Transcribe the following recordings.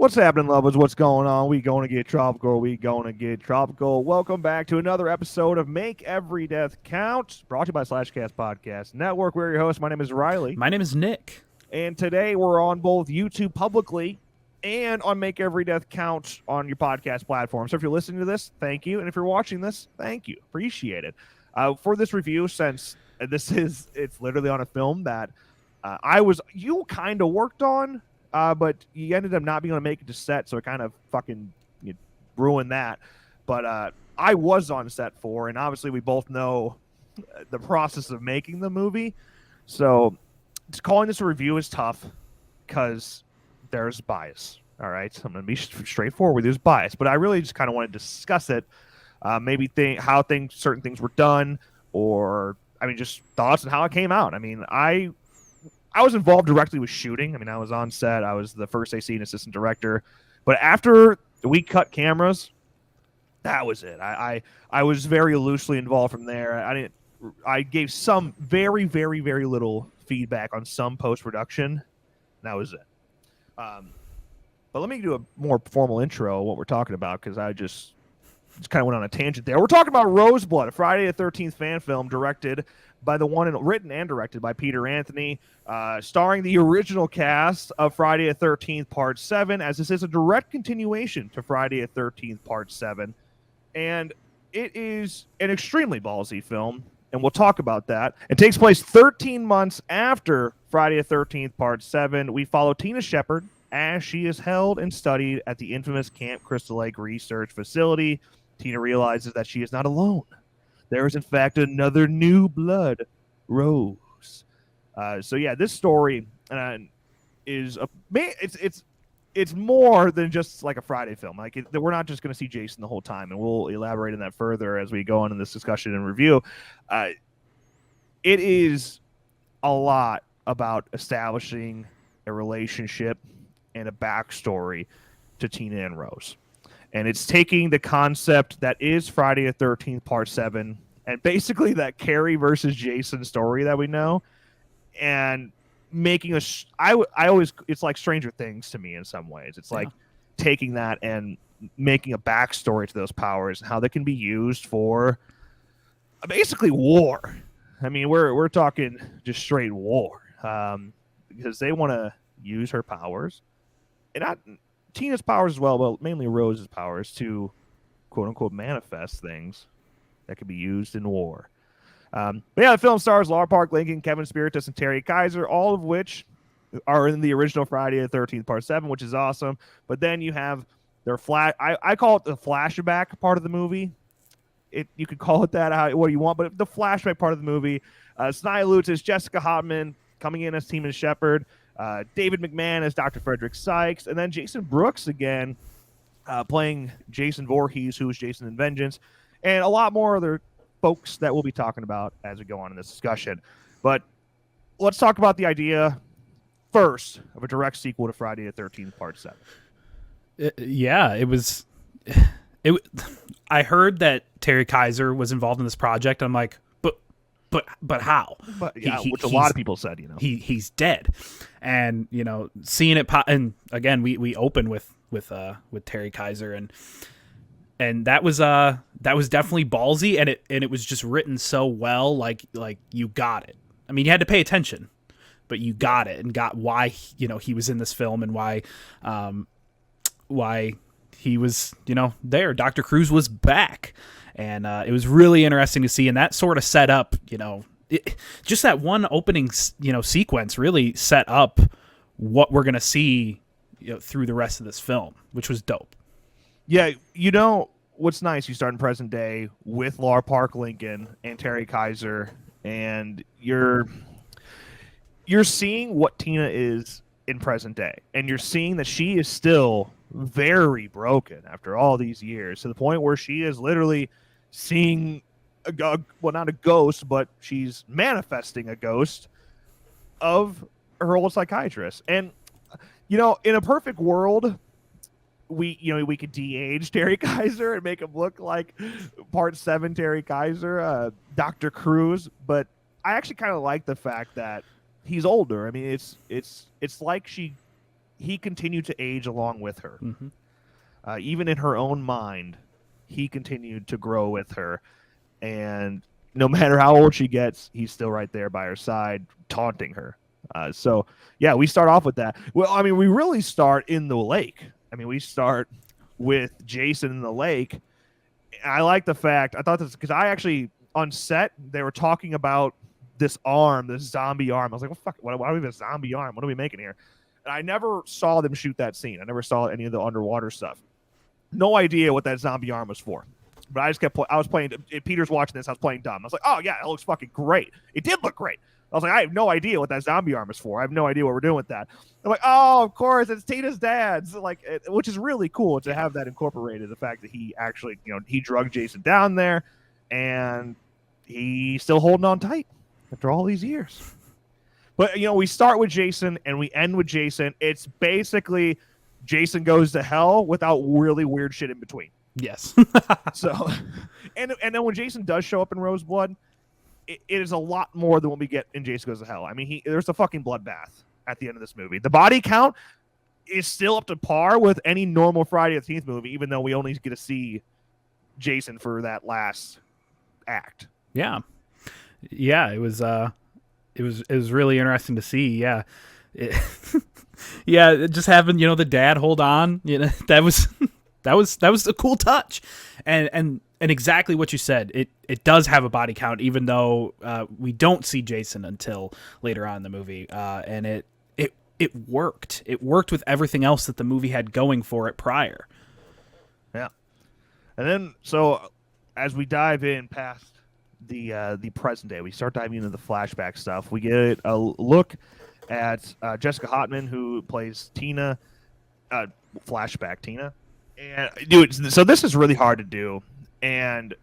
What's happening, lovers? What's going on? We going to get tropical. We going to get tropical. Welcome back to another episode of Make Every Death Count, brought to you by Slashcast Podcast Network. We're your hosts. My name is Riley. My name is Nick. And today we're on both YouTube publicly and on Make Every Death Count on your podcast platform. So if you're listening to this, thank you. And if you're watching this, thank you. Appreciate it. For this review, since it's literally on a film that you kind of worked on, but you ended up not being able to make it to set, so it kind of fucking ruined that. But I was on set for, and obviously we both know the process of making the movie. So calling this a review is tough because there's bias. All right, so I'm going to be straightforward with you. There's bias, but I really just kind of want to discuss it. Maybe how certain things were done, or just thoughts on how it came out. I was involved directly with shooting. I was on set. I was the first AC and assistant director. But after we cut cameras, that was it. I was very loosely involved from there. I gave some very, very, very little feedback on some post-production. That was it. But let me do a more formal intro of what we're talking about, because I just kind of went on a tangent there. We're talking about Roseblood, a Friday the 13th fan film directed by written and directed by Peter Anthony, starring the original cast of Friday the 13th Part 7, as this is a direct continuation to Friday the 13th Part 7. And it is an extremely ballsy film, and we'll talk about that. It takes place 13 months after Friday the 13th Part 7. We follow Tina Shepard as she is held and studied at the infamous Camp Crystal Lake Research Facility. Tina realizes that she is not alone. There is, in fact, another new blood, Rose. This story is it's more than just like a Friday film. We're not just going to see Jason the whole time, and we'll elaborate on that further as we go on in this discussion and review. It is a lot about establishing a relationship and a backstory to Tina and Rose. And it's taking the concept that is Friday the 13th Part 7 and basically that Carrie versus Jason story that we know, and making it's like Stranger Things to me in some ways. It's like taking that and making a backstory to those powers and how they can be used for basically war. We're talking just straight war, because they want to use her powers, and not Tina's powers as well, but mainly Rose's powers, to quote-unquote manifest things that could be used in war. The film stars Laura Park Lincoln, Kevin Spiritus, and Terry Kaiser, all of which are in the original Friday the 13th Part 7, which is awesome. But then you have their I call it the flashback part of the movie. You could call it that what you want, but the flashback part of the movie, Snai Lutz is Jessica Hotman coming in as Tina Shepard, David McMahon as Dr. Frederick Sykes, and then Jason Brooks again playing Jason Voorhees, who is Jason in Vengeance, and a lot more other folks that we'll be talking about as we go on in this discussion. But let's talk about the idea first of a direct sequel to Friday the 13th Part 7. It was. I heard that Terry Kaiser was involved in this project. I'm like, but how? But which a lot of people said, he's dead, and seeing it and again we open with Terry Kaiser, and that was definitely ballsy, and it was just written so well, like you got it. You had to pay attention, but you got it and got why he was in this film and why he was there. Dr. Cruz was back. And it was really interesting to see, and that sort of set up, just that one opening, sequence really set up what we're going to see through the rest of this film, which was dope. Yeah, what's nice, you start in present day with Laura Park Lincoln and Terry Kaiser, and you're seeing what Tina is in present day, and you're seeing that she is still very broken after all these years, to the point where she is literally seeing not a ghost, but she's manifesting a ghost of her old psychiatrist. And in a perfect world, we could de-age Terry Kaiser and make him look like Part 7 Terry Kaiser, Dr. Cruz. But I actually kind of like the fact that he's older. It's like he continued to age along with her. Mm-hmm. Even in her own mind, he continued to grow with her. And no matter how old she gets, he's still right there by her side, taunting her. So, yeah, we start off with that. Well, I mean, we really start in the lake. I mean, we start with Jason in the lake. I like the fact, I thought this, because I actually, on set, they were talking about this arm, this zombie arm. I was like, well, fuck, why do we have a zombie arm? What are we making here? And I never saw them shoot that scene. I never saw any of the underwater stuff. No idea what that zombie arm was for. But I just kept I was playing. Peter's watching this. I was playing dumb. I was like, oh, yeah, it looks fucking great. It did look great. I was like, I have no idea what that zombie arm is for. I have no idea what we're doing with that. I'm like, oh, of course, it's Tina's dad's. Like, which is really cool to have that incorporated. The fact that he actually, he drugged Jason down there, and he's still holding on tight after all these years. But we start with Jason and we end with Jason. It's basically Jason goes to hell without really weird shit in between. Yes. So, and then when Jason does show up in Roseblood, it is a lot more than what we get in Jason Goes to Hell. I mean, there's a fucking bloodbath at the end of this movie. The body count is still up to par with any normal Friday the 13th movie, even though we only get to see Jason for that last act. Yeah. Yeah, it was really interesting to see. Yeah. Yeah, just having, the dad hold on, that was a cool touch. And exactly what you said. It does have a body count, even though we don't see Jason until later on in the movie. And it worked. It worked with everything else that the movie had going for it prior. Yeah. And then, so as we dive in past the present day, we start diving into the flashback stuff. We get a look at Jessica Hotman, who plays Tina, flashback Tina. And dude, so this is really hard to do. And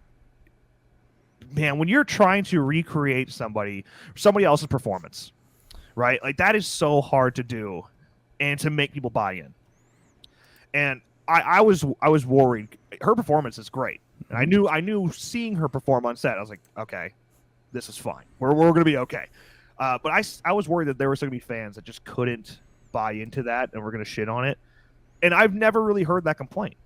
man, when you're trying to recreate somebody else's performance, right? Like, that is so hard to do and to make people buy in. And I was worried. Her performance is great. And I knew seeing her perform on set, I was like, okay, this is fine. We're going to be okay. But I was worried that there were going to be fans that just couldn't buy into that and were going to shit on it. And I've never really heard that complaint.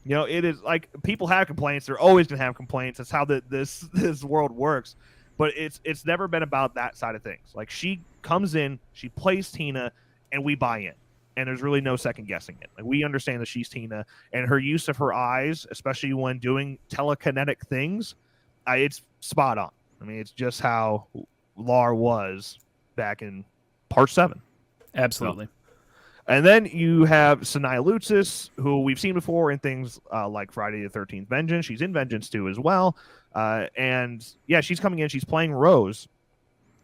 It is like, people have complaints. They're always going to have complaints. That's how this world works. But it's never been about that side of things. Like, she comes in, she plays Tina, and we buy in. And there's really no second guessing it. Like, we understand that she's Tina, and her use of her eyes, especially when doing telekinetic things, it's spot on. I mean, it's just how Lar was back in Part 7. Absolutely. So, and then you have Sanaya Lutsis, who we've seen before in things like Friday the 13th Vengeance. She's in Vengeance 2 as well. And yeah, she's coming in. She's playing Rose.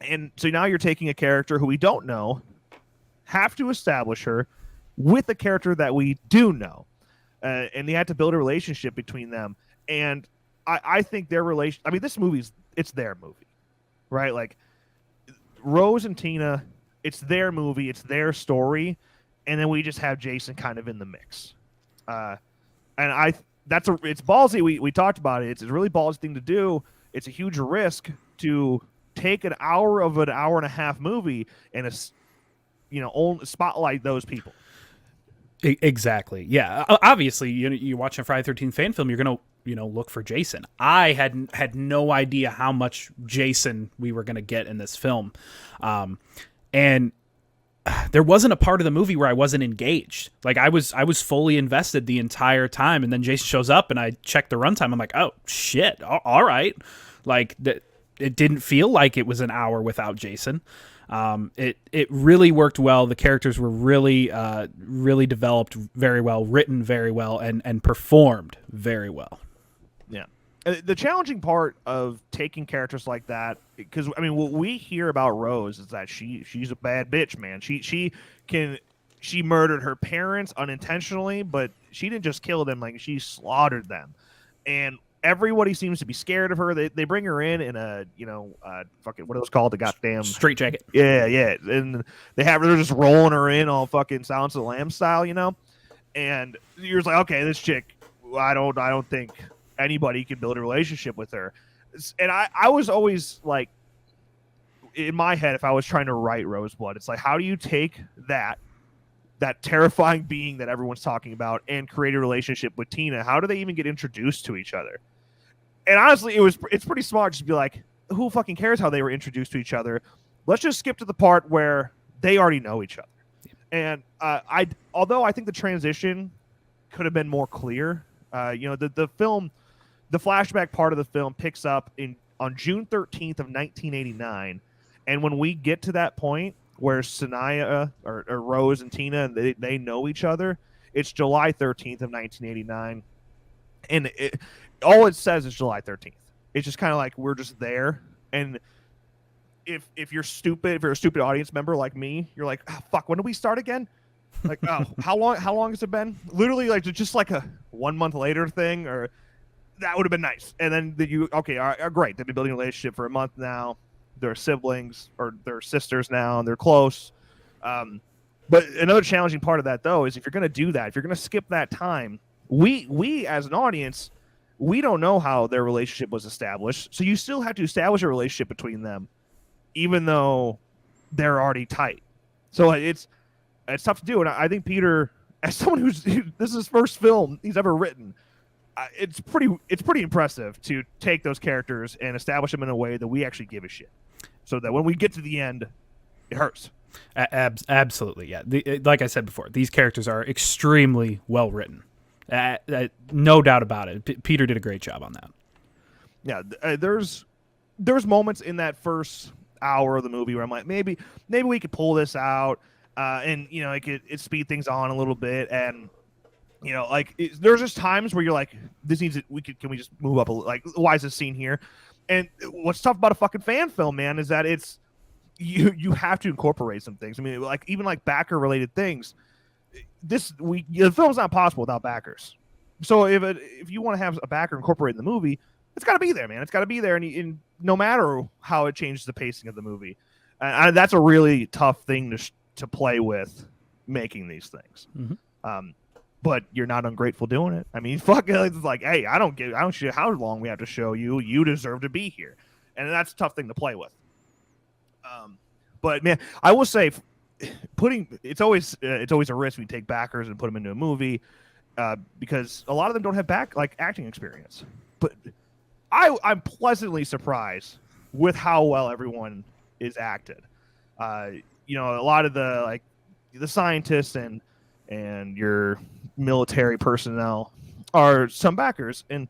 And so now you're taking a character who we don't know, have to establish her with a character that we do know. And they had to build a relationship between them. And I think their relation, I mean, this movie's, it's their movie, right? Like, Rose and Tina, it's their movie, it's their story. And then we just have Jason kind of in the mix. And it's ballsy. We talked about it. It's a really ballsy thing to do. It's a huge risk to take an hour and a half movie and only spotlight those people. Exactly. Yeah. Obviously, you're watching a Friday the 13th fan film, you're gonna look for Jason. I had no idea how much Jason we were gonna get in this film, and there wasn't a part of the movie where I wasn't engaged. Like, I was fully invested the entire time, and then Jason shows up, and I checked the runtime. I'm like, oh shit, all right. Like, it didn't feel like it was an hour without Jason. It really worked well. The characters were really developed very well, written very well, and performed very well. Yeah. The challenging part of taking characters like that, because I mean, what we hear about Rose is that she's a bad bitch, man. She murdered her parents unintentionally, but she didn't just kill them; like, she slaughtered them, and everybody seems to be scared of her. They bring her in a fucking, what are those called? The goddamn straight jacket. Yeah, and they're just rolling her in all fucking Silence of the Lambs style, and you're just like, okay, this chick, I don't think anybody can build a relationship with her. And I was always like, in my head, if I was trying to write Roseblood, it's like, how do you take that that terrifying being that everyone's talking about, and create a relationship with Tina. How do they even get introduced to each other? And honestly, it's pretty smart just to be like, who fucking cares how they were introduced to each other? Let's just skip to the part where they already know each other. And although I think the transition could have been more clear, the film, the flashback part of the film picks up on June 13th of 1989, and when we get to that point where Sanaya or Rose and Tina they know each other, it's July 13th of 1989, and all it says is July 13th. It's just kind of like we're just there, and if you're stupid, if you're a stupid audience member like me, you're like, oh, fuck, when do we start again? Like, oh, how long has it been? Literally, like, just like a 1 month later thing, or that would have been nice. And then all right, great. They've been building a relationship for a month now. They're siblings, or they're sisters now, and they're close. But another challenging part of that, though, is if you're going to do that, if you're going to skip that time, we as an audience, we don't know how their relationship was established. So you still have to establish a relationship between them, even though they're already tight. So it's tough to do. And I think Peter, as someone this is his first film he's ever written, it's pretty impressive to take those characters and establish them in a way that we actually give a shit, so that when we get to the end, it hurts. Absolutely, yeah. Like I said before, these characters are extremely well written. No doubt about it. Peter did a great job on that. Yeah, there's moments in that first hour of the movie where I'm like, maybe we could pull this out, and it speed things on a little bit, and there's just times where you're like, can we just move up a little? Like, why is this scene here? And what's tough about a fucking fan film, man, is that it's you have to incorporate some things. I mean, like even like backer related things. The film's not possible without backers. So if you want to have a backer incorporated in the movie, it's got to be there, man. It's got to be there, and no matter how it changes the pacing of the movie, that's a really tough thing to play with, making these things. Mm-hmm. But you're not ungrateful doing it. I mean, fuck, it's like, hey, I don't shit how long we have to show you. You deserve to be here, and that's a tough thing to play with. But man, I will say, it's always a risk when you take backers and put them into a movie, because a lot of them don't have acting experience. But I'm pleasantly surprised with how well everyone is acted. A lot of the scientists and your military personnel are some backers, and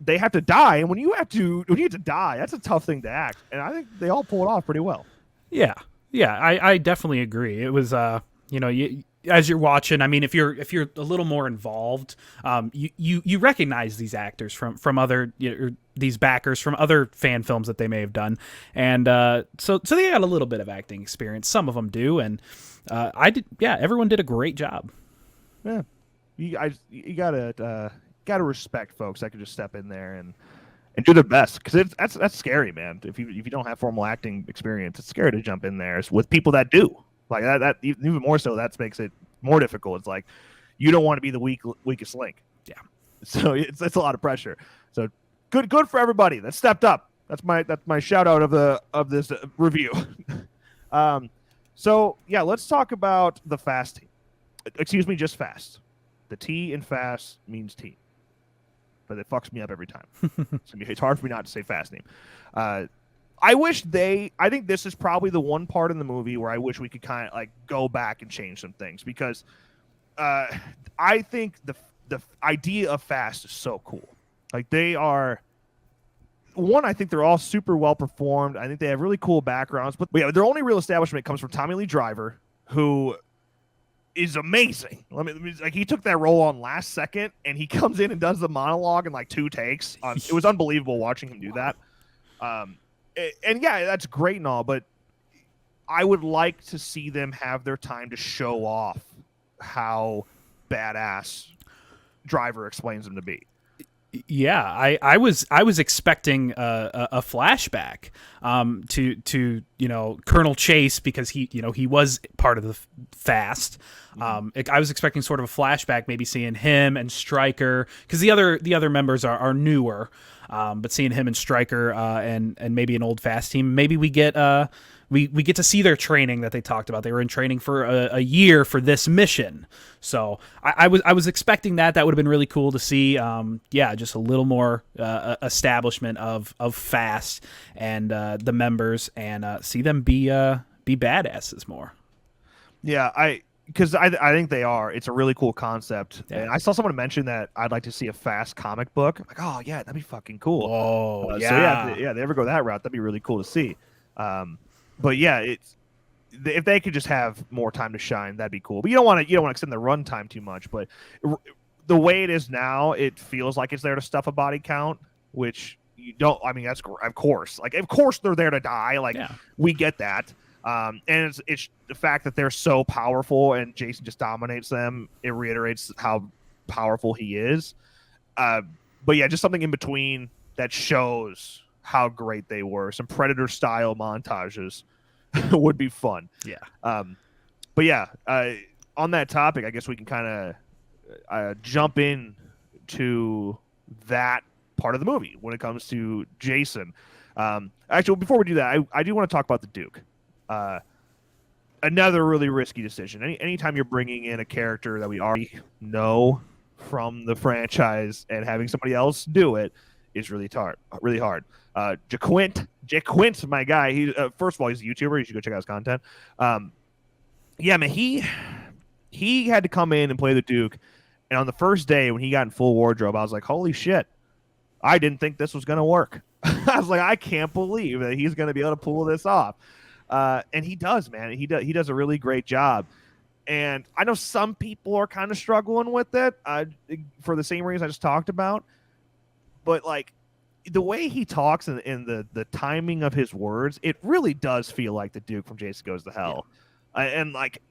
they have to die, and when you have to die, that's a tough thing to act, and I think they all pull it off pretty well. Yeah, I definitely agree. It was as you're watching, I mean, if you're a little more involved, you recognize these actors from other these backers from other fan films that they may have done, and so they got a little bit of acting experience. Some of them do, and everyone did a great job. Yeah, you gotta respect folks that can just step in there and do their best, because that's scary, man. If you don't have formal acting experience, it's scary to jump in there with people that do. Like that even more so, that makes it more difficult. It's like you don't want to be the weakest link. Yeah. So it's a lot of pressure. So good for everybody that stepped up. That's my shout out of this review. So yeah, let's talk about the fast team. Excuse me, just fast. The T in fast means team, but it fucks me up every time. It's hard for me not to say fast name. I think this is probably the one part in the movie where I wish we could kind of go back and change some things, because I think the idea of fast is so cool. I think they're all super well performed. I think they have really cool backgrounds, but yeah, their only real establishment comes from Tommy Lee Driver, who is amazing. He took that role on last second, and he comes in and does the monologue in 2 takes. It was unbelievable watching him do that. And yeah, that's great and all, but I would like to see them have their time to show off how badass Driver explains them to be. Yeah, I was expecting a flashback to Colonel Chase, because he was part of the Fast. I was expecting sort of a flashback, maybe seeing him and Stryker, because the other members are newer, but seeing him and Stryker and maybe an old Fast team. Maybe we get we get to see their training that they talked about. They were in training for a year for this mission. So I was expecting that. That would have been really cool to see. Just a little more establishment of Fast and the members, and see them be badasses more. Yeah, because I think they are. It's a really cool concept. Yeah. And I saw someone mention that I'd like to see a Fast comic book. I'm like, oh yeah, that'd be fucking cool. Oh yeah. So yeah, they ever go that route, that'd be really cool to see. But yeah, if they could just have more time to shine, that'd be cool. But you don't want to extend the runtime too much. But the way it is now, it feels like it's there to stuff a body count, which you don't. I mean, that's of course. Like, of course they're there to die. Like, we get that. And it's the fact that they're so powerful and Jason just dominates them. It reiterates how powerful he is. But yeah, just something in between that shows how great they were. Some Predator style montages would be fun. Yeah. But yeah, on that topic, I guess we can kind of jump in that part of the movie when it comes to Jason. Actually, before we do that, I do want to talk about the Duke. Another really risky decision. Anytime you're bringing in a character that we already know from the franchise and having somebody else do it is really hard. Jaquint, my guy. He first of all, he's a YouTuber. You should go check out his content. Yeah, man, he had to come in and play the Duke, and on the first day when he got in full wardrobe, I was like, holy shit! I didn't think this was gonna work. I was like, I can't believe that he's gonna be able to pull this off. And he does, man. He does a really great job. And I know some people are kind of struggling with it for the same reason I just talked about. But like the way he talks and the timing of his words, it really does feel like the Duke from Jason Goes to Hell. Yeah. And like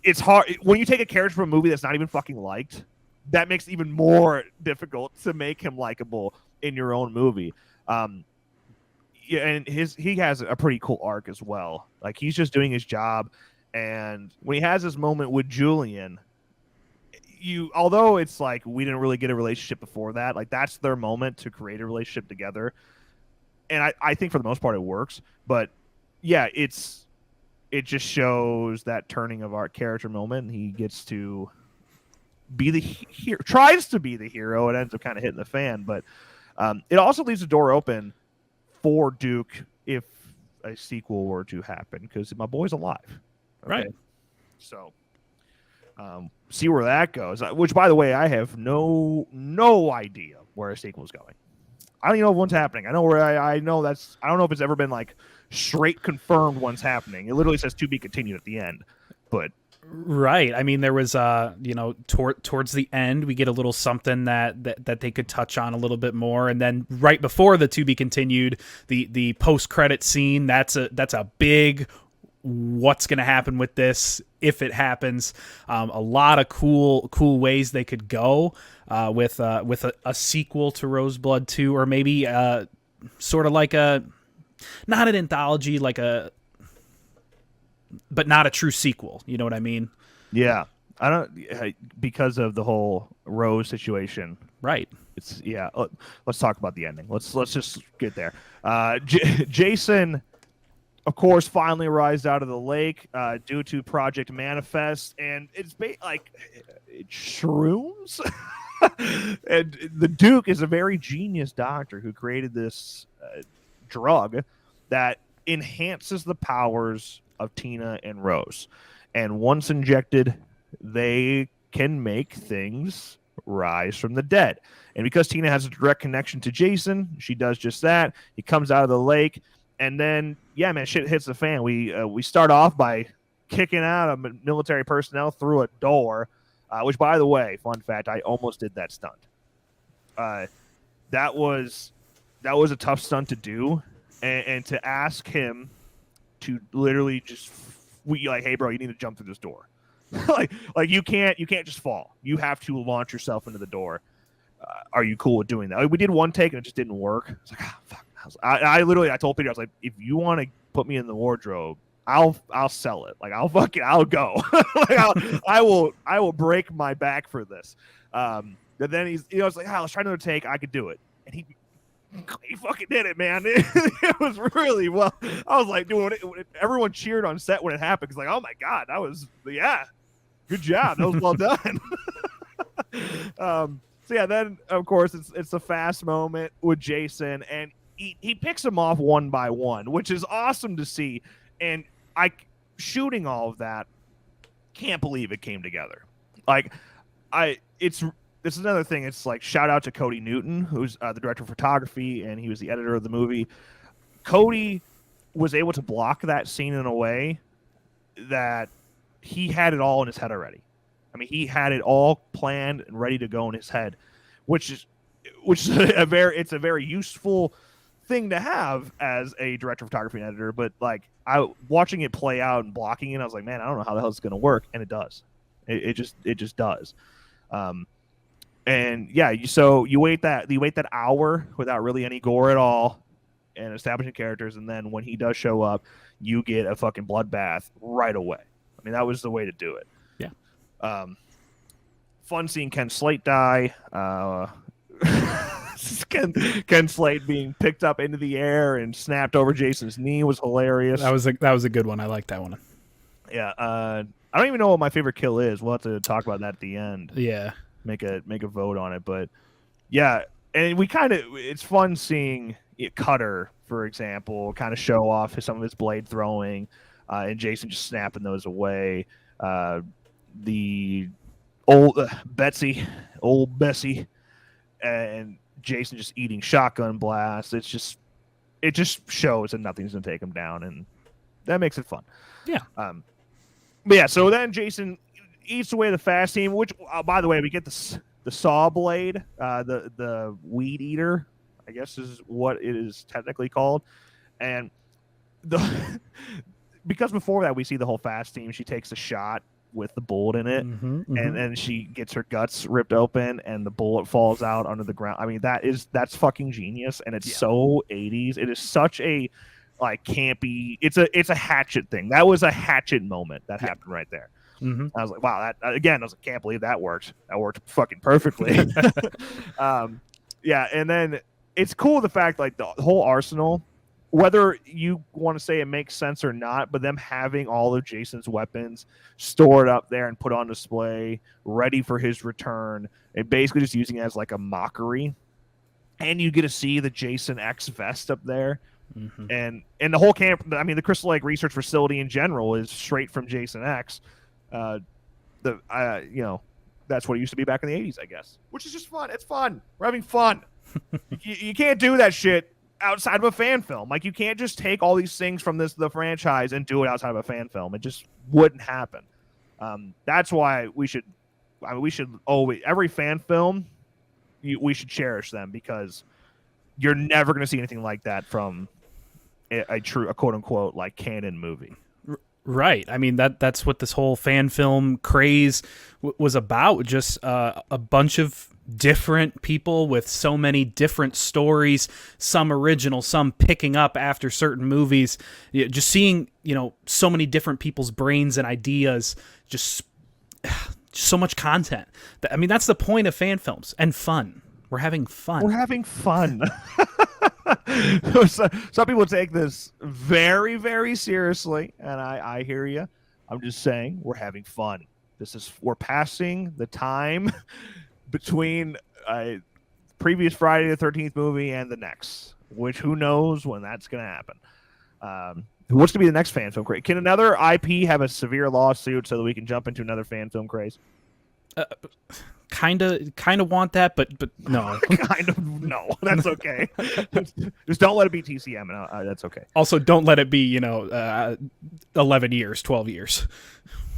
it's hard when you take a character from a movie that's not even fucking liked. That makes it even more difficult to make him likable in your own movie. Yeah, and he has a pretty cool arc as well. Like he's just doing his job, and when he has this moment with Julian, although it's like we didn't really get a relationship before that, like that's their moment to create a relationship together, and I think for the most part it works. But yeah, it just shows that turning of our character moment, and he gets to be the hero, tries to be the hero, and ends up kind of hitting the fan. But it also leaves the door open for Duke if a sequel were to happen, because my boy's alive. Okay? Right. So see where that goes, which by the way, I have no idea where a sequel is going. I don't even know if one's happening. I know where I know I don't know if it's ever been like straight confirmed one's happening. It literally says to be continued at the end. But right. I mean, there was, towards the end, we get a little something that they could touch on a little bit more, and then right before the to be continued, the post credit scene. That's a big what's going to happen with this if it happens. A lot of cool ways they could go with a sequel to Roseblood 2, or maybe sort of like not an anthology, but not a true sequel. You know what I mean? Yeah. I don't, because of the whole Rose situation. Right. It's let's talk about the ending. Let's just get there. Jason, of course, finally arrives out of the lake due to Project Manifest, and it's shrooms. And the Duke is a very genius doctor who created this drug that enhances the powers of Tina and Rose, and once injected, they can make things rise from the dead. And because Tina has a direct connection to Jason, she does just that. He comes out of the lake, and then yeah, man, shit hits the fan. We start off by kicking out of military personnel through a door, which, by the way, fun fact, I almost did that stunt. That was a tough stunt to do, and to ask him to literally just hey bro, you need to jump through this door. like you can't just fall. You have to launch yourself into the door. Are you cool with doing that? We did one take and it just didn't work. It's like, fuck. I literally told Peter, I was like, if you want to put me in the wardrobe, I'll sell it. Like I'll go. I will break my back for this. But then it's like, let's try another take. I could do it. And He fucking did it, man. It was really well. I was like, dude, everyone cheered on set when it happened. It's like, oh my god, that was good job. That was well done. So yeah, then of course it's a fast moment with Jason, and he picks him off one by one, which is awesome to see. And shooting all of that, can't believe it came together. Like, this is another thing. It's like, shout out to Cody Newton, who's the director of photography, and he was the editor of the movie. Cody was able to block that scene in a way that he had it all in his head already. I mean, he had it all planned and ready to go in his head, which is a very useful thing to have as a director of photography and editor. But like, watching it play out and blocking it, I was like, man, I don't know how the hell it's going to work, and it does. It just does. And yeah, so you wait that hour without really any gore at all, and establishing characters, and then when he does show up, you get a fucking bloodbath right away. I mean, that was the way to do it. Fun seeing Ken Slate die. Ken Slate being picked up into the air and snapped over Jason's knee was hilarious. That was a good one. I like that one. Yeah. I don't even know what my favorite kill is. We'll have to talk about that at the end. Yeah. Make a vote on it. But yeah, and it's fun seeing Cutter, for example, kind of show off some of his blade throwing, and Jason just snapping those away. The old Bessie, and Jason just eating shotgun blasts. It just shows that nothing's gonna take him down, and that makes it fun. Yeah. But yeah, so then Jason eats away the fast team, which by the way, we get the saw blade, the weed eater, I guess is what it is technically called, and because before that we see the whole fast team, she takes a shot with the bullet in it, and then she gets her guts ripped open and the bullet falls out under the ground. I mean, that's fucking genius, and it's so 80s. It is such a like campy. It's a Hatchet thing. That was a Hatchet moment that happened right there. I was like, wow, that again, I was like, can't believe that worked. That worked fucking perfectly. Yeah, and then it's cool the fact like the whole arsenal, whether you want to say it makes sense or not, but them having all of Jason's weapons stored up there and put on display, ready for his return, and basically just using it as like a mockery. And you get to see the Jason X vest up there. And the whole camp, I mean, the Crystal Lake Research Facility in general is straight from Jason X. That's what it used to be back in the 80s, I guess. Which is just fun. It's fun. We're having fun. You can't do that shit outside of a fan film. Like, you can't just take all these things from the franchise and do it outside of a fan film. It just wouldn't happen. That's why we should always, every fan film, we should cherish them, because you're never going to see anything like that from a quote unquote like canon movie. Right. I mean, that's what this whole fan film craze was about. Just a bunch of different people with so many different stories, some original, some picking up after certain movies. Just seeing, so many different people's brains and ideas, just so much content. I mean, that's the point of fan films, and fun. We're having fun. Some people take this very, very seriously, and I hear you. I'm just saying, we're having fun. We're passing the time between previous Friday the 13th movie and the next, which who knows when that's going to happen. What's going to be the next fan film craze? Can another IP have a severe lawsuit so that we can jump into another fan film craze? Kind of want that, but no. Kind of no. That's okay. Just don't let it be TCM, and that's okay. Also, don't let it be 11 years, 12 years.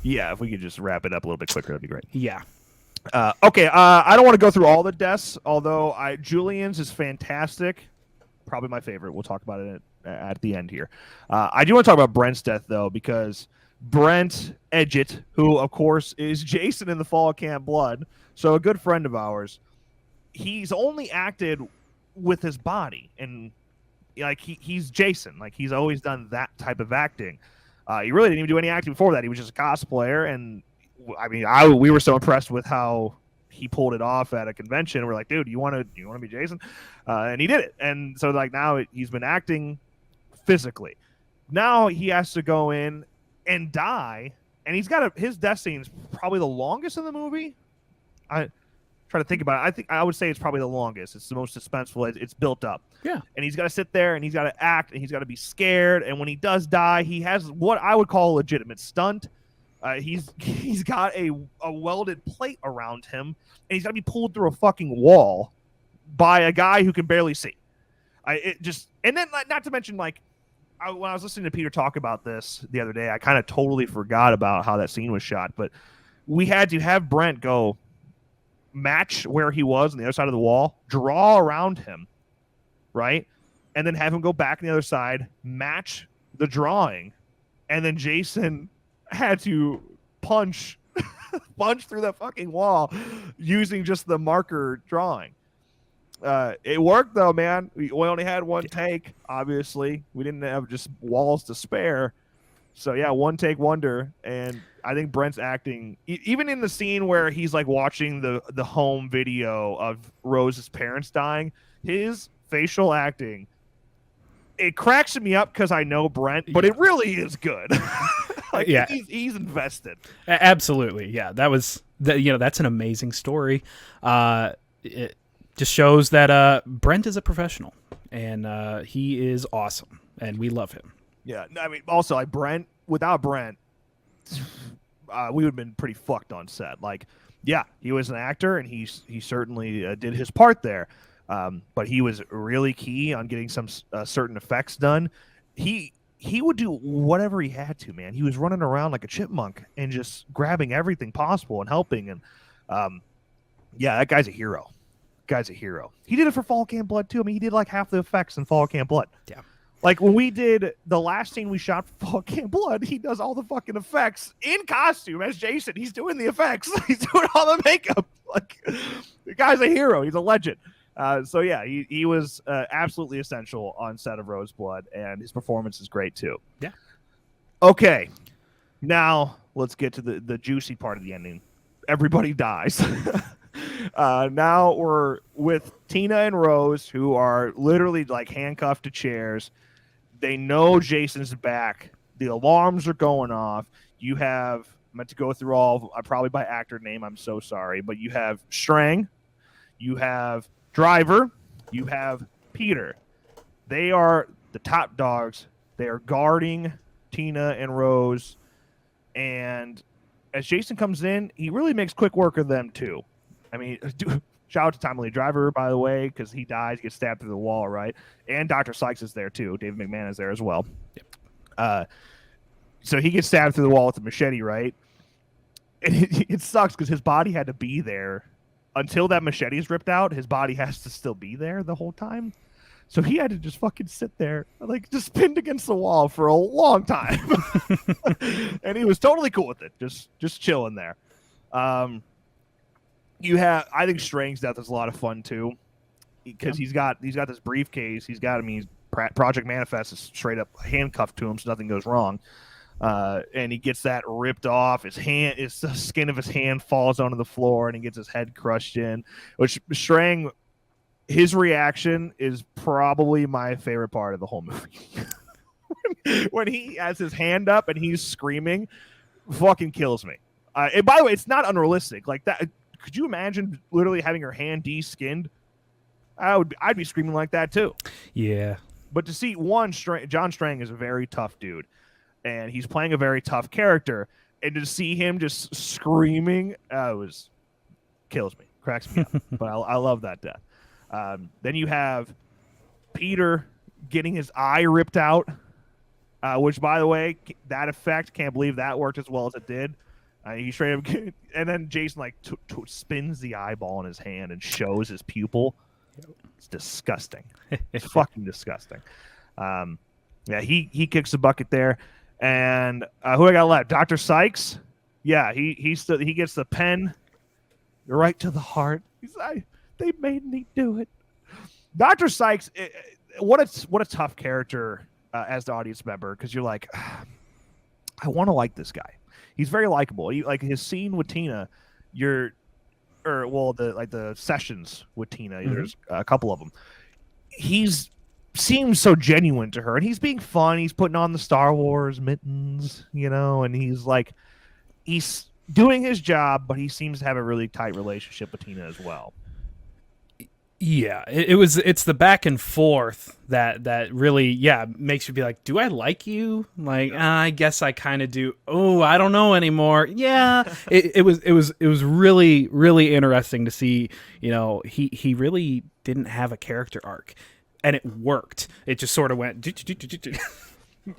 Yeah, if we could just wrap it up a little bit quicker, that'd be great. Yeah. Okay. I don't want to go through all the deaths, although Julian's is fantastic. Probably my favorite. We'll talk about it at the end here. I do want to talk about Brent's death though, because Brent Edgett, who of course is Jason in the Fall Camp Blood, so a good friend of ours, he's only acted with his body, and like he's Jason, like he's always done that type of acting. He really didn't even do any acting before that. He was just a cosplayer, and I mean, we were so impressed with how he pulled it off at a convention. We're like, dude, you want to be Jason? And he did it. And so like now he's been acting physically. Now he has to go in and die, and his death scene is probably the longest in the movie. I try to think about it. I would say it's probably the longest. It's the most suspenseful. It's built up. Yeah. And he's got to sit there and he's got to act and he's got to be scared. And when he does die, he has what I would call a legitimate stunt. He's got a welded plate around him, and he's got to be pulled through a fucking wall by a guy who can barely see. And then not to mention when I was listening to Peter talk about this the other day, I kind of totally forgot about how that scene was shot. But we had to have Brent go match where he was on the other side of the wall, draw around him, right? And then have him go back on the other side, match the drawing. And then Jason had to punch through that fucking wall using just the marker drawing. It worked though, man. We only had one take, obviously. We didn't have just walls to spare. So yeah, one take wonder. And I think Brent's acting, even in the scene where he's like watching the home video of Rose's parents dying, his facial acting, it cracks me up because I know Brent, but it really is good. He's invested. Absolutely. Yeah, that's an amazing story. It just shows that Brent is a professional, and he is awesome, and we love him. Yeah, I mean, also like without Brent, we would have been pretty fucked on set. Like, yeah, he was an actor, and he certainly did his part there. But he was really key on getting some certain effects done. He would do whatever he had to, man. He was running around like a chipmunk and just grabbing everything possible and helping. And yeah, that guy's a hero. He did it for Fall Camp Blood too. I mean, he did like half the effects in Fall Camp Blood. Yeah. Like when we did the last scene we shot for Fall Camp Blood, he does all the fucking effects in costume as Jason. He's doing the effects. He's doing all the makeup. Like, the guy's a hero. He's a legend. So yeah, he was absolutely essential on set of Roseblood, and his performance is great too. Yeah. Okay, now let's get to the juicy part of the ending. Everybody dies. Now we're with Tina and Rose, who are literally like handcuffed to chairs. They know Jason's back. The alarms are going off. You have, I meant to go through all, probably by actor name, I'm so sorry, but you have Strang, you have Driver, you have Peter. They are the top dogs. They are guarding Tina and Rose. And as Jason comes in, he really makes quick work of them too. I mean, shout out to Tommy Lee Driver, by the way, because he dies, gets stabbed through the wall, right? And Dr. Sykes is there too. David McMahon is there as well. Yep. So he gets stabbed through the wall with a machete, right? And it sucks because his body had to be there until that machete is ripped out. His body has to still be there the whole time. So he had to just fucking sit there, like just pinned against the wall for a long time. And he was totally cool with it, just chilling there. I think Strang's death is a lot of fun too, because he's got this briefcase. He's Project Manifest is straight up handcuffed to him, so nothing goes wrong. And he gets that ripped off. The skin of his hand falls onto the floor, and he gets his head crushed in. Which Strang, his reaction is probably my favorite part of the whole movie. When he has his hand up and he's screaming, fucking kills me. And by the way, it's not unrealistic. Like that. Could you imagine literally having your hand de-skinned? I'd be screaming like that too. Yeah. But to see John Strang is a very tough dude, and he's playing a very tough character, and to see him just screaming, kills me, cracks me up. But I love that death. Then you have Peter getting his eye ripped out, which, by the way, that effect, can't believe that worked as well as it did. He straight up, and then Jason like spins the eyeball in his hand and shows his pupil. It's disgusting. It's fucking disgusting. Yeah, he kicks the bucket there, and who I got left? Dr. Sykes. Yeah, he gets the pen right to the heart. He's like, they made me do it. Dr. Sykes, what a tough character as the audience member, because you're like, I want to like this guy. He's very likable. Like his scene with Tina, you're or well, the sessions with Tina. Mhm. There's a couple of them. He's seems so genuine to her, and he's being fun. He's putting on the Star Wars mittens, and he's doing his job, but he seems to have a really tight relationship with Tina as well. Yeah, it's the back and forth that really makes you be like, do I like you? Like, I guess I kind of do. Oh, I don't know anymore. Yeah, it was really really interesting to see. He really didn't have a character arc, and it worked. It just sort of went.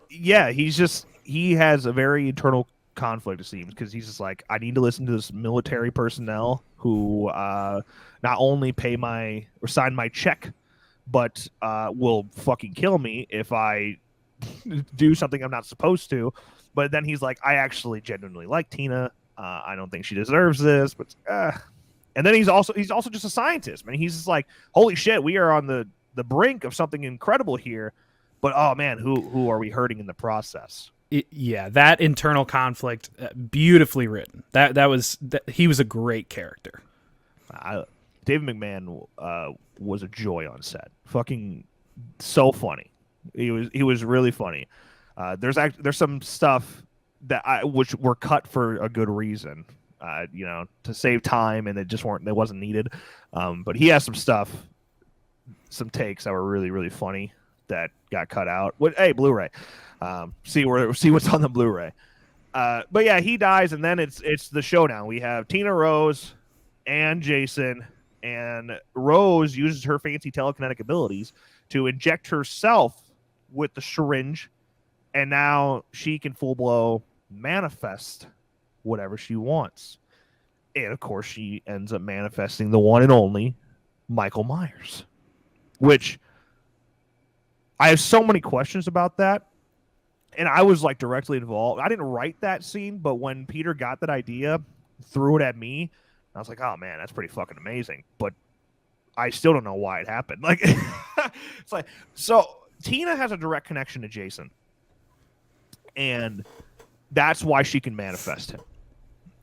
Yeah, he has a very internal conflict, it seems, because he's just like, I need to listen to this military personnel who not only sign my check, but will fucking kill me if I do something I'm not supposed to. But then he's like, I actually genuinely like Tina. I don't think she deserves this, but and then he's also just a scientist. I mean, he's just like, holy shit, we are on the brink of something incredible here. But oh man, who are we hurting in the process? That internal conflict, beautifully written. He was a great character. David McMahon was a joy on set. Fucking so funny. He was really funny. There's some stuff which were cut for a good reason. To save time, and it wasn't needed. But he has some takes that were really really funny that got cut out. Hey, Blu-ray. See what's on the Blu-ray. But yeah, he dies, and then it's the showdown. We have Tina Rose and Jason, and Rose uses her fancy telekinetic abilities to inject herself with the syringe, and now she can full blow manifest whatever she wants. And of course, she ends up manifesting the one and only Michael Myers, which I have so many questions about that. And I was like directly involved. I didn't write that scene, but when Peter got that idea, threw it at me, I was like, oh man, that's pretty fucking amazing. But I still don't know why it happened. Like, it's like, so Tina has a direct connection to Jason, and that's why she can manifest him.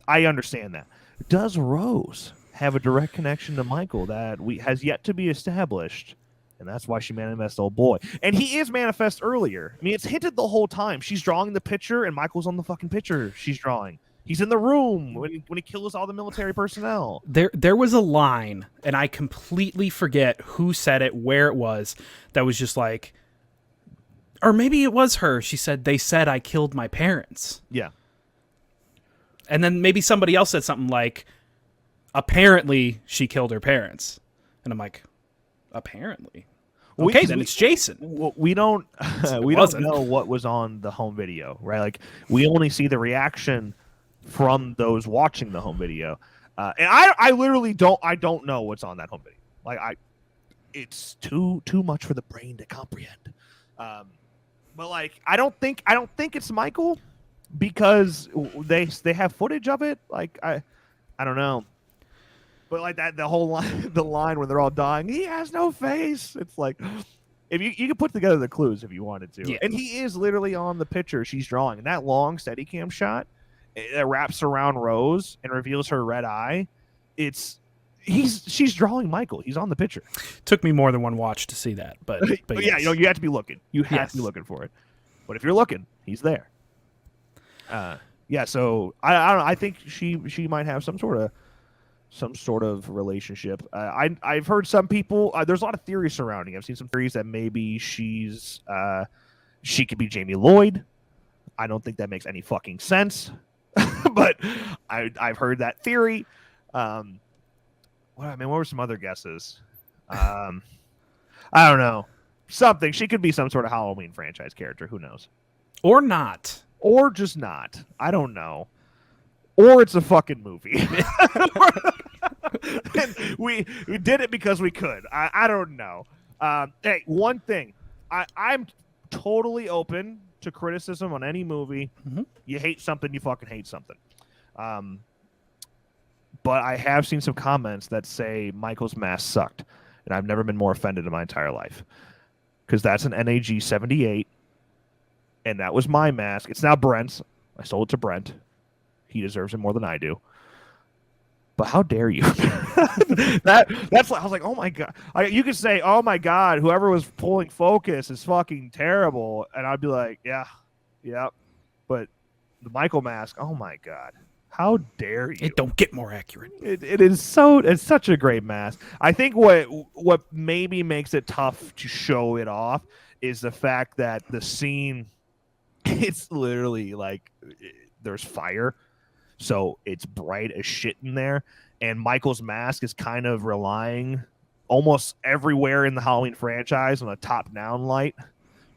I understand that. Does Rose have a direct connection to Michael that has yet to be established? And that's why she manifests old boy. And he is manifest earlier. I mean, it's hinted the whole time. She's drawing the picture, and Michael's on the fucking picture she's drawing. He's in the room when he kills all the military personnel. There was a line, and I completely forget who said it, where it was, that was just like, or maybe it was her. She said, they said I killed my parents. Yeah. And then maybe somebody else said something like, apparently she killed her parents. And I'm like, apparently. Okay, then it's Jason. We don't know what was on the home video, right? Like, we only see the reaction from those watching the home video, and I literally don't know what's on that home video. Like, it's too much for the brain to comprehend. But like, I don't think it's Michael, because they have footage of it. Like, I don't know. But like that, the whole line, the line when they're all dying, he has no face. It's like, if you can put together the clues if you wanted to. Yeah. And he is literally on the picture she's drawing. And that long Steadicam shot that wraps around Rose and reveals her red eye, she's drawing Michael. He's on the picture. Took me more than one watch to see that, but yes. Yeah, you have to be looking. You have to be looking for it. But if you're looking, he's there. Yeah. So I don't know. I think she might have some sort of relationship. I've heard some people. There's a lot of theories surrounding. I've seen some theories that maybe she could be Jamie Lloyd. I don't think that makes any fucking sense, but I've heard that theory. What were some other guesses? I don't know. Something. She could be some sort of Halloween franchise character. Who knows? Or not. Or just not. I don't know. Or it's a fucking movie. we did it because we could. I don't know. Hey, one thing. I'm totally open to criticism on any movie. Mm-hmm. You hate something, you fucking hate something. But I have seen some comments that say Michael's mask sucked. And I've never been more offended in my entire life. Because that's an NAG 78. And that was my mask. It's now Brent's. I sold it to Brent. He deserves it more than I do. But how dare you? That's like, I was like, oh my god. You could say, oh my god, whoever was pulling focus is fucking terrible, and I'd be like, yeah. But the Michael mask, oh my god, how dare you? It don't get more accurate. It's such a great mask. I think what maybe makes it tough to show it off is the fact that the scene, it's literally like there's fire. So it's bright as shit in there. And Michael's mask is kind of relying almost everywhere in the Halloween franchise on a top-down light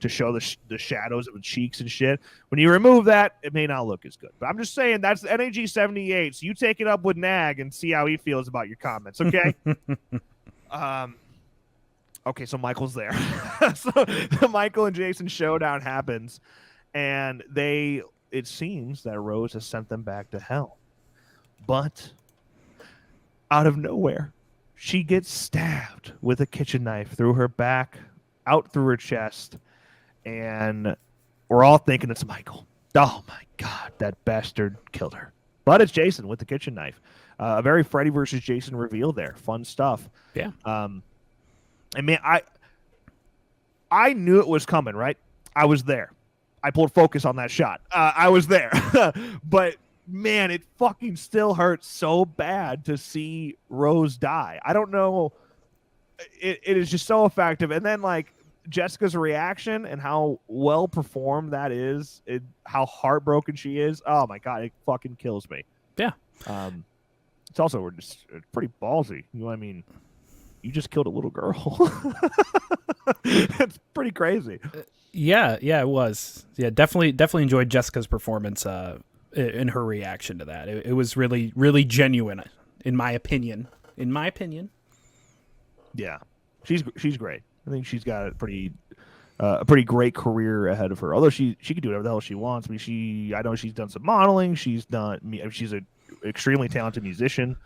to show the shadows of the cheeks and shit. When you remove that, it may not look as good. But I'm just saying, that's NAG 78. So you take it up with Nag and see how he feels about your comments, okay? Okay, so Michael's there. So the Michael and Jason showdown happens, and it seems that Rose has sent them back to hell. But out of nowhere, she gets stabbed with a kitchen knife through her back, out through her chest, and we're all thinking it's Michael. Oh my god, that bastard killed her. But it's Jason with the kitchen knife. A very Freddy versus Jason reveal there. Fun stuff. Yeah. And man, I knew it was coming, right? I was there. I pulled focus on that shot. I was there. But man, it fucking still hurts so bad to see Rose die. I don't know. It is just so effective. And then like Jessica's reaction and how well performed that is, how heartbroken she is. Oh my god, it fucking kills me. Yeah. It's also it's pretty ballsy. You know what I mean? You just killed a little girl. It's pretty crazy. Yeah, it was. Yeah, definitely enjoyed Jessica's performance in her reaction to that. It was really, really genuine, in my opinion. Yeah, she's great. I think she's got a pretty great career ahead of her. Although she could do whatever the hell she wants. I mean, I know she's done some modeling. She's an extremely talented musician.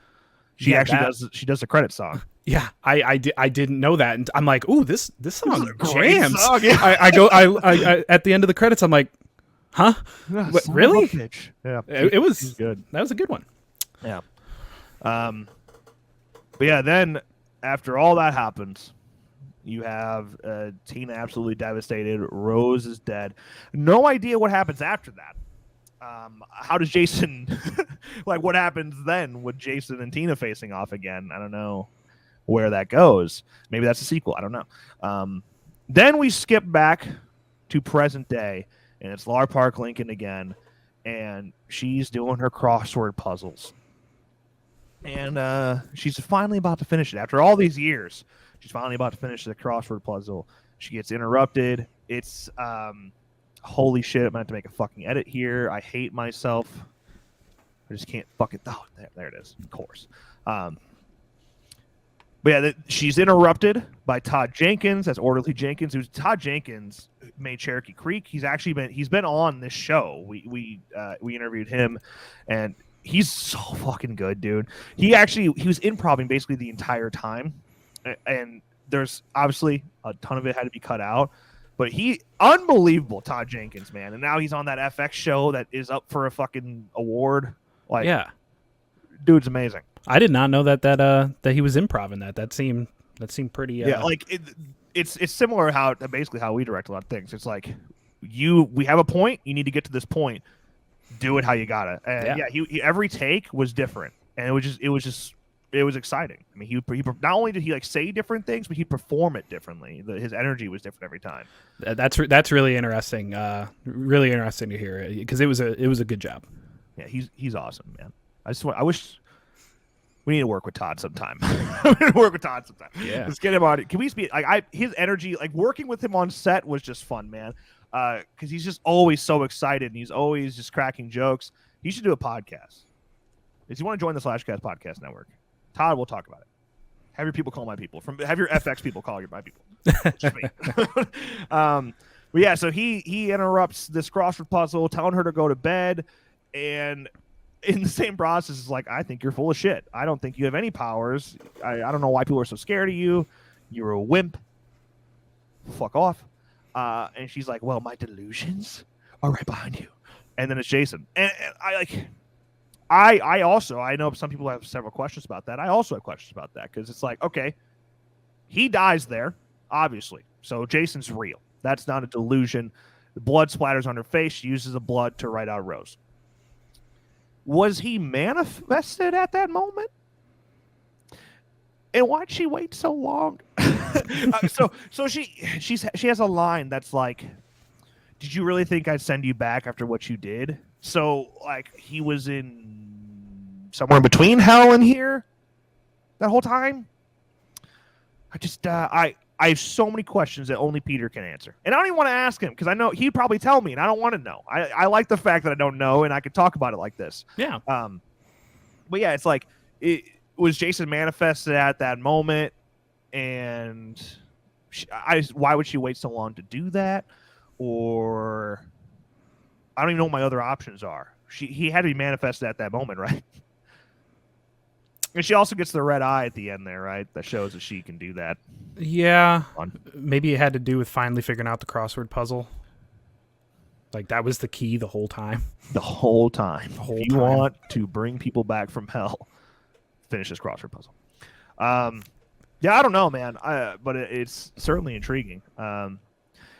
She does a credit song. Yeah, I didn't know that, and I'm like, ooh, this song jams. Song, yeah. I at the end of the credits, I'm like, huh? Yeah, what, really? Yeah, it was good. That was a good one. Yeah. But yeah, then after all that happens, you have Tina absolutely devastated. Rose is dead. No idea what happens after that. How does Jason like what happens then with Jason and Tina facing off again? I don't know where that goes. Maybe that's a sequel. I don't know. Then we skip back to present day, and it's Lar Park Lincoln again, and she's doing her crossword puzzles. And she's finally about to finish it. After all these years, she's finally about to finish the crossword puzzle. She gets interrupted. It's holy shit, I'm going to have to make a fucking edit here. I hate myself. I just can't fucking... Oh, there it is. Of course. But yeah, she's interrupted by Todd Jenkins. That's Orderly Jenkins. Todd Jenkins made Cherokee Creek. He's been on this show. We interviewed him, and he's so fucking good, dude. He was improvising basically the entire time, and there's obviously a ton of it had to be cut out. But unbelievable, Todd Jenkins, man. And now he's on that FX show that is up for a fucking award. Like, yeah, dude's amazing. I did not know that he was improv in that. That seemed pretty. Yeah, like it's similar basically how we direct a lot of things. It's like we have a point, you need to get to this point, do it how you gotta. And yeah, he every take was different, and it was exciting. I mean, he not only did he like say different things, but he'd perform it differently. His energy was different every time. That's really interesting. Really interesting to hear, because it was a good job. Yeah, he's awesome, man. I wish we need to work with Todd sometime. Yeah, let's get him on. Can we speak? Like his energy, like working with him on set was just fun, man. Because he's just always so excited and he's always just cracking jokes. He should do a podcast. If you want to join the Slashcast Podcast Network, Todd, we'll talk about it. Have your people call my people. Have your FX people call my people. Just me. But yeah, so he interrupts this crossword puzzle, telling her to go to bed, and in the same process is like, I think you're full of shit. I don't think you have any powers. I don't know why people are so scared of you. You're a wimp. Fuck off. And she's like, well, my delusions are right behind you. And then it's Jason. And I like, I also, I know some people have several questions about that. I also have questions about that because it's like, okay, he dies there, obviously. So Jason's real. That's not a delusion. The blood splatters on her face. She uses the blood to write out Rose. Was he manifested at that moment? And why'd she wait so long? So she has a line that's like, "Did you really think I'd send you back after what you did?" So like he was in somewhere in between hell and here that whole time. I have so many questions that only Peter can answer, and I don't even want to ask him because I know he'd probably tell me, and I don't want to know. I like the fact that I don't know, and I could talk about it like this. Yeah. But yeah, it's like it was Jason manifested at that moment, and why would she wait so long to do that? Or I don't even know what my other options are. He had to be manifested at that moment, right? And she also gets the red eye at the end there, right? That shows that she can do that. Yeah. Maybe it had to do with finally figuring out the crossword puzzle. Like that was the key the whole time. The whole time. If you want to bring people back from hell, finish this crossword puzzle. Yeah, I don't know, man. But it's certainly intriguing. And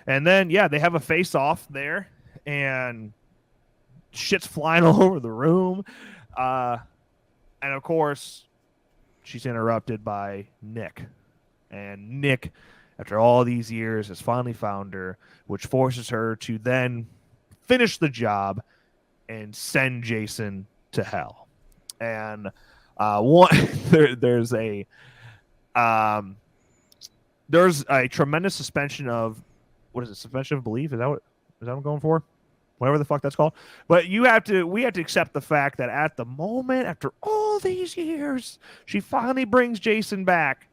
then, yeah, they have a face-off there, and shit's flying all over the room. And, of course, she's interrupted by Nick. And Nick, after all these years, has finally found her, which forces her to then finish the job and send Jason to hell. And there's a tremendous suspension of suspension of belief? Is that what I'm going for? Whatever the fuck that's called. But we have to accept the fact that at the moment, after all these years, she finally brings Jason back,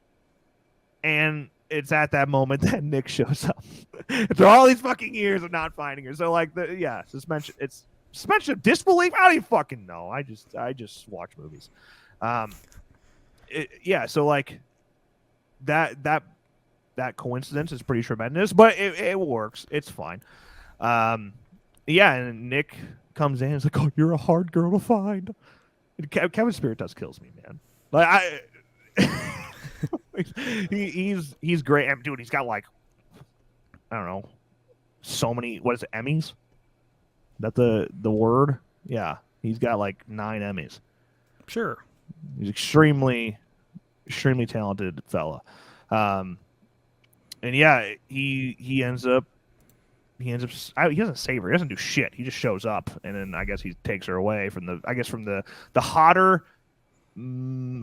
and it's at that moment that Nick shows up. After all these fucking years of not finding her. So like suspension. It's suspension of disbelief. I don't even fucking know. I just watch movies. So like that coincidence is pretty tremendous, but it works. It's fine. And Nick comes in and is like, "Oh, you're a hard girl to find." And Kevin Spirit does kills me, man. Like he's great. And dude, he's got like, I don't know, so many. What is it? Emmys? Is that the word? Yeah, he's got like 9 Emmys. Sure. He's extremely talented fella. And yeah, he ends up he doesn't save her. He doesn't do shit. He just shows up, and then I guess he takes her away from the Hodder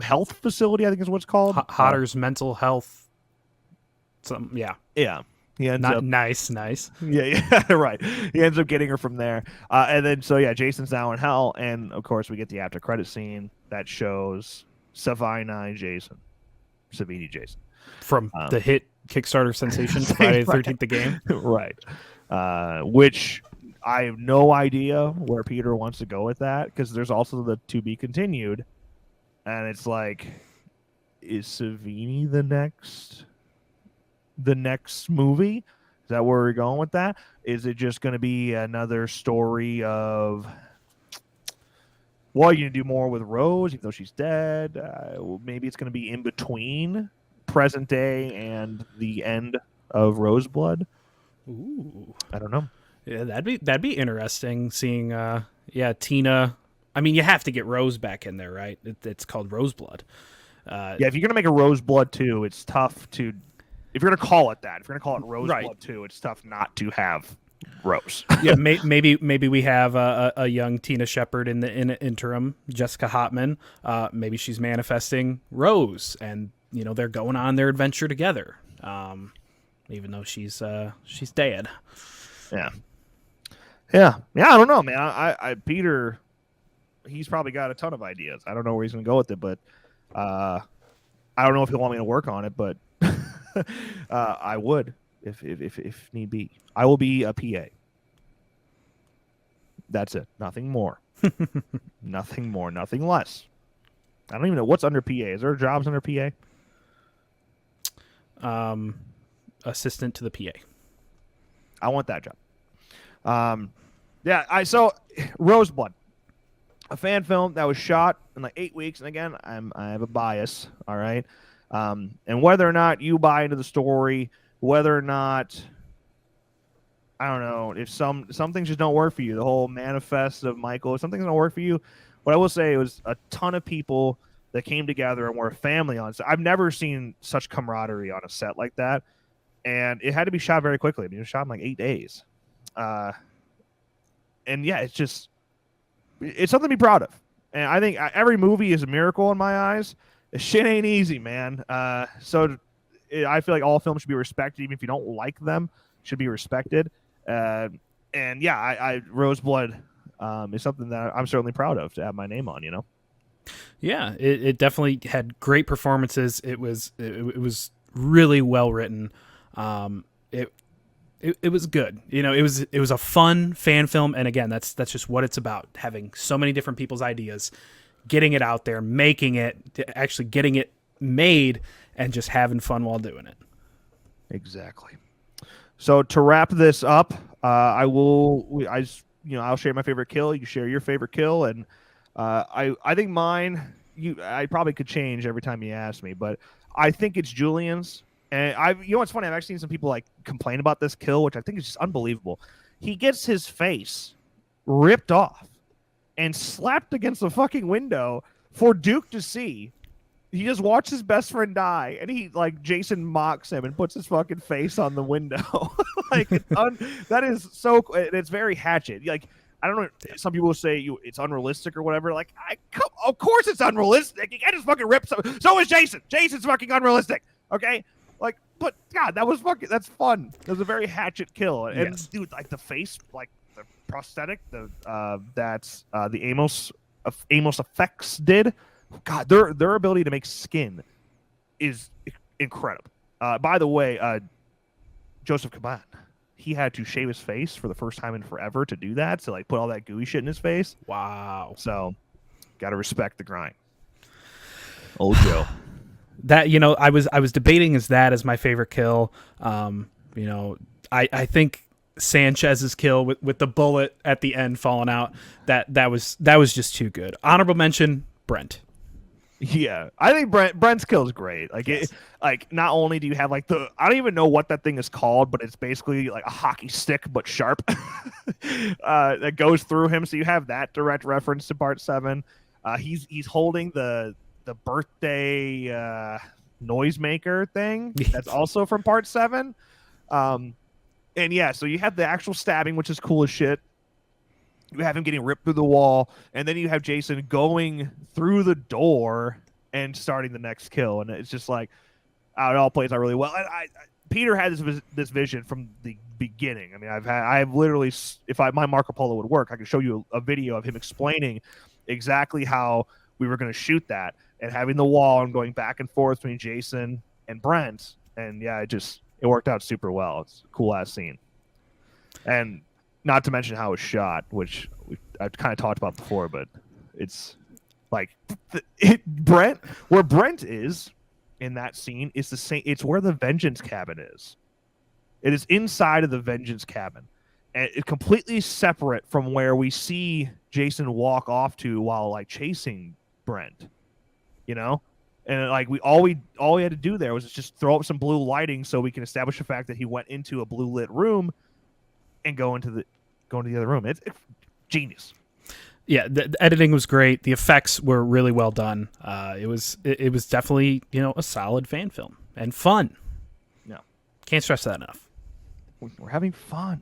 health facility. I think is what it's called. Hodder's mental health. Yeah. He ends up nice. Yeah, right. He ends up getting her from there, and then Jason's now in hell, and of course we get the after credit scene that shows Savini Jason from the hit Kickstarter sensation Friday the 13th, the game. Right. Which I have no idea where Peter wants to go with that, because there's also the to be continued, and it's like, is Savini the next movie? Is that where we're going with that? Is it just going to be another story of, well, you can do more with Rose, even though she's dead? Maybe it's going to be in between present day and the end of Roseblood. Ooh, I don't know. Yeah, that'd be interesting. Seeing, Tina. I mean, you have to get Rose back in there, right? It's called Roseblood. If you're gonna make a Roseblood 2, it's tough to. If you're gonna call it that, if you're gonna call it Roseblood 2, it's tough not to have Rose. Yeah, maybe we have a young Tina Shepard in the interim, Jessica Hotman. Maybe she's manifesting Rose, and they're going on their adventure together. Even though she's dead. Yeah. I don't know, man. I Peter, he's probably got a ton of ideas. I don't know where he's gonna go with it, but I don't know if he'll want me to work on it, but I would if need be. I will be a PA. That's it. Nothing more. Nothing more. Nothing less. I don't even know what's under PA. Is there jobs under PA? Assistant to the PA. I want that job. So Roseblood. a fan film that was shot in like 8 weeks. And again, I have a bias, all right. And whether or not you buy into the story, whether or not I don't know if some things just don't work for you. The whole manifest of Michael, if some things don't work for you, what I will say, it was a ton of people that came together and were a family on set. I've never seen such camaraderie on a set like that, and it had to be shot very quickly. I mean, it was shot in like 8 days, and yeah, it's something to be proud of. And I think every movie is a miracle in my eyes. This shit ain't easy, man. I feel like all films should be respected, even if you don't like them, should be respected. And yeah, I Roseblood is something that I'm certainly proud of to have my name on. Yeah, it definitely had great performances. It was really well written. It was good. It was a fun fan film, and again, that's just what it's about: having so many different people's ideas, getting it out there, making it, actually getting it made, and just having fun while doing it. Exactly. So to wrap this up, I'll share my favorite kill. You share your favorite kill, and I think mine. I probably could change every time you ask me, but I think it's Julian's. And what's funny? I've actually seen some people like complain about this kill, which I think is just unbelievable. He gets his face ripped off and slapped against the fucking window for Duke to see. He just watched his best friend die, and Jason mocks him and puts his fucking face on the window. That is so. It's very Hatchet. Like, I don't know. Some people will say it's unrealistic or whatever. Like, of course it's unrealistic. You can't just fucking rip. So is Jason. Jason's fucking unrealistic. Okay. Like, but God, that's fun. It was a very Hatchet kill. And yes. Dude, like the face, like the prosthetic, that's the Amos effects did. God, their ability to make skin is incredible. By the way, Joseph Caban, he had to shave his face for the first time in forever to do that. To like put all that gooey shit in his face. Wow. So, gotta respect the grind. Old Joe. That I was debating as my favorite kill. I think Sanchez's kill with the bullet at the end falling out, that was just too good. Honorable mention, Brent. Yeah, I think Brent's kill is great. Like, yes. Not only do you have I don't even know what that thing is called, but it's basically like a hockey stick but sharp that goes through him. So you have that direct reference to Part 7. He's holding the birthday noisemaker thing that's also from Part 7. And yeah, so you have the actual stabbing, which is cool as shit. You have him getting ripped through the wall, and then you have Jason going through the door and starting the next kill, and it's just like, it all plays out really well. Peter had this vision from the beginning. I mean, I've literally, if my Marco Polo would work, I could show you a video of him explaining exactly how we were going to shoot that, and having the wall and going back and forth between Jason and Brent, and yeah, it worked out super well. It's a cool ass scene, and not to mention how it was shot, which I've kind of talked about before, but it's like where Brent is in that scene is the same. It's where the Vengeance cabin is. It is inside of the Vengeance cabin, and it's completely separate from where we see Jason walk off to while like chasing Brent. And like all we had to do there was just throw up some blue lighting so we can establish the fact that he went into a blue lit room and go into the other room. It's genius. Yeah, the editing was great. The effects were really well done. It was definitely a solid fan film and fun. No, can't stress that enough. We're having fun.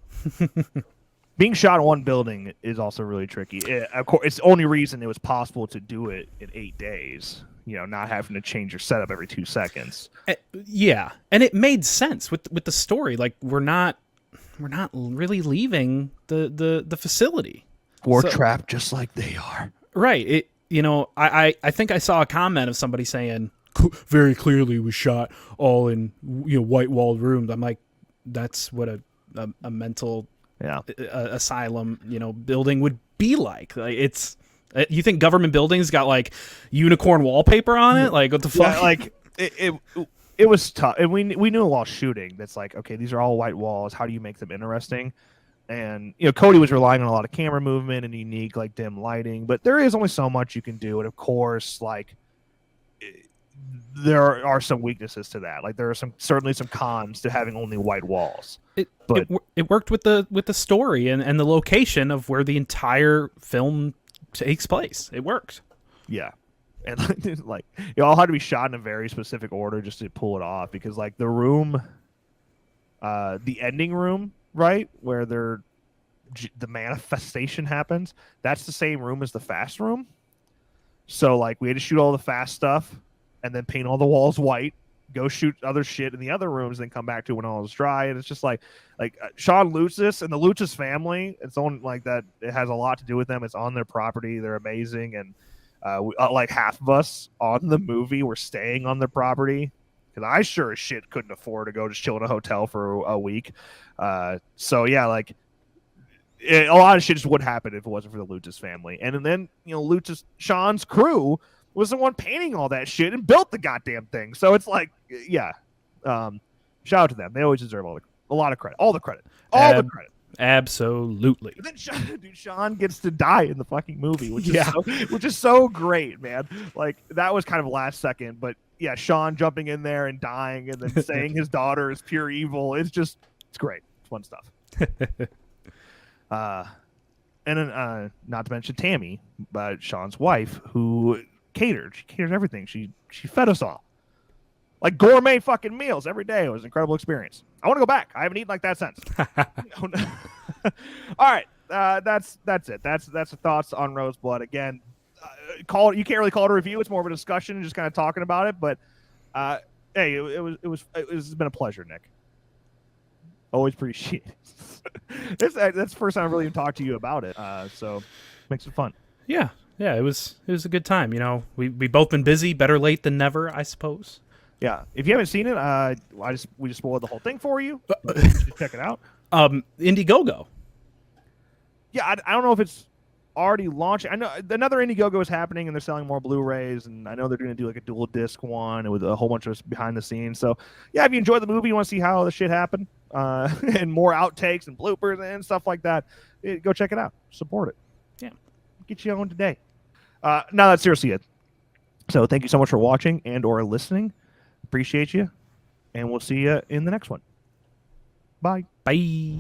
Being shot in one building is also really tricky. Of course, it's the only reason it was possible to do it in 8 days. Not having to change your setup every 2 seconds. Yeah, and it made sense with the story. Like, we're not really leaving the facility. We're trapped just like they are. Right. I think I saw a comment of somebody saying very clearly was shot all in white walled rooms. I'm like, that's what a mental asylum building would be like. Like, it's you think government buildings got like unicorn wallpaper on it? Like, what the fuck? Yeah, like it was tough, and we knew while shooting that's like, okay, these are all white walls. How do you make them interesting? And Cody was relying on a lot of camera movement and unique like dim lighting, but there is only so much you can do, and of course, like there are some weaknesses to that. Like there are certainly some cons to having only white walls. But it worked with the story and the location of where the entire film takes place. It worked. Yeah. And like it all had to be shot in a very specific order just to pull it off, because like the room, the ending room, right, where the manifestation happens, that's the same room as the fast room. So like we had to shoot all the fast stuff and then paint all the walls white, go shoot other shit in the other rooms, then come back to it when all is dry. And it's just like Sean Lutzis and the Lutzis family, it's on like that. It has a lot to do with them. It's on their property. They're amazing. And like half of us on the movie were staying on their property, because I sure as shit couldn't afford to go just chill in a hotel for a week. So yeah, like a lot of shit just would happen if it wasn't for the Lutzis family. And then Sean's crew was the one painting all that shit and built the goddamn thing. So it's like, yeah, shout out to them. They always deserve a lot of credit, all the credit. Absolutely. And then Sean gets to die in the fucking movie, which is so great, man. Like that was kind of last second, but yeah, Sean jumping in there and dying and then saying his daughter is pure evil. It's great. It's fun stuff. And then not to mention Tammy, Sean's wife, who catered. She catered everything. She fed us all like gourmet fucking meals every day. It was an incredible experience. I want to go back. I haven't eaten like that since. All right, that's it. That's the thoughts on Roseblood. Again, you can't really call it a review. It's more of a discussion, just kind of talking about it. But hey, it's been a pleasure, Nick. Always appreciate it. That's the first time I've really even talked to you about it. So makes it fun. Yeah, it was a good time. We both been busy. Better late than never, I suppose. Yeah, if you haven't seen it, we just spoiled the whole thing for you. Check it out. Indiegogo. Yeah, I don't know if it's already launching. I know another Indiegogo is happening, and they're selling more Blu-rays, and I know they're going to do like a dual disc one with a whole bunch of behind the scenes. So yeah, if you enjoyed the movie, you want to see how the shit happened, and more outtakes and bloopers and stuff like that, go check it out. Support it. Yeah, get you on today. Now that's seriously it. So thank you so much for watching and or listening. Appreciate you, and we'll see you in the next one. Bye. Bye.